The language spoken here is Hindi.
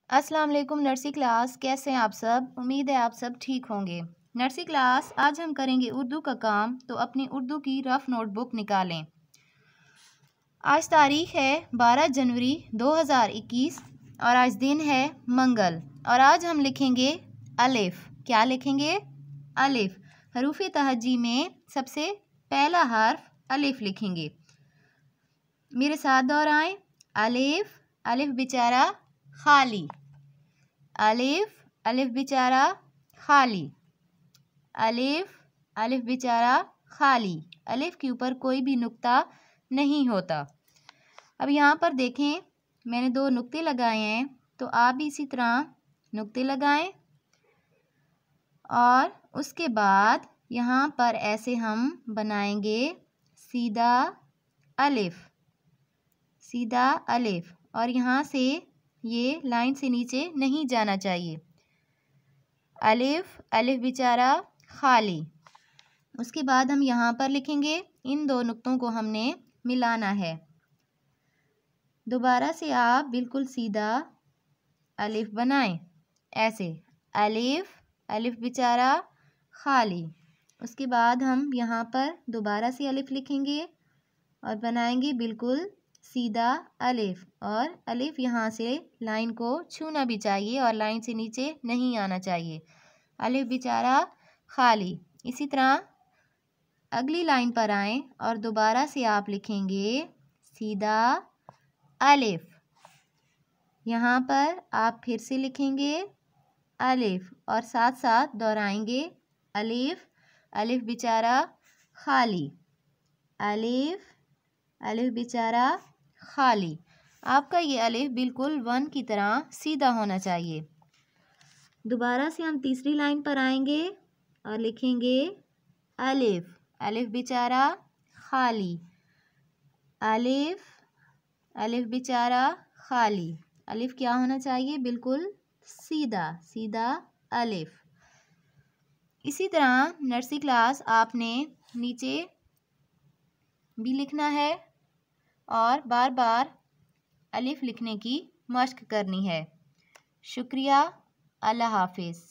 अस्सलाम वालेकुम नर्सरी क्लास, कैसे हैं आप सब। उम्मीद है आप सब ठीक होंगे। नर्सरी क्लास, आज हम करेंगे उर्दू का काम, तो अपनी उर्दू की रफ नोटबुक निकालें। आज तारीख है 12 जनवरी 2021 और आज दिन है मंगल। और आज हम लिखेंगे अलिफ। क्या लिखेंगे? अलिफ। हरूफ तहज्जी में सबसे पहला हर्फ अलिफ लिखेंगे। मेरे साथ दोहराएं। अलिफ, अलिफ बेचारा खाली। अलिफ, अलिफ बेचारा खाली। अलिफ, अलिफ बेचारा खाली। अलिफ के ऊपर कोई भी नुक्ता नहीं होता। अब यहाँ पर देखें, मैंने 2 नुक्ते लगाए हैं, तो आप भी इसी तरह नुक्ते लगाएं। और उसके बाद यहाँ पर ऐसे हम बनाएंगे सीधा अलिफ, सीधा अलिफ। और यहाँ से ये लाइन से नीचे नहीं जाना चाहिए। अलिफ, अलिफ बेचारा खाली। उसके बाद हम यहाँ पर लिखेंगे, इन 2 नुक्तों को हमने मिलाना है। दोबारा से आप बिल्कुल सीधा अलिफ बनाएं, ऐसे अलिफ, अलिफ बेचारा खाली। उसके बाद हम यहाँ पर दोबारा से अलिफ लिखेंगे और बनाएंगे बिल्कुल सीधा अलिफ। और अलिफ यहाँ से लाइन को छूना भी चाहिए और लाइन से नीचे नहीं आना चाहिए। अलिफ बेचारा खाली। इसी तरह अगली लाइन पर आएं और दोबारा से आप लिखेंगे सीधा अलिफ। यहाँ पर आप फिर से लिखेंगे अलिफ और साथ साथ दोहराएंगे अलिफ, अलिफ बेचारा खाली। अलिफ, अलिफ बेचारा खाली। आपका ये अलिफ बिल्कुल 1 की तरह सीधा होना चाहिए। दोबारा से हम तीसरी लाइन पर आएंगे और लिखेंगे अलिफ, अलिफ बेचारा खाली। अलिफ, अलिफ बेचारा खाली। अलिफ क्या होना चाहिए? बिल्कुल सीधा, सीधा अलिफ। इसी तरह नर्सरी क्लास आपने नीचे भी लिखना है और बार बार अलिफ लिखने की मश्क करनी है। शुक्रिया। अल्लाह हाफिज़।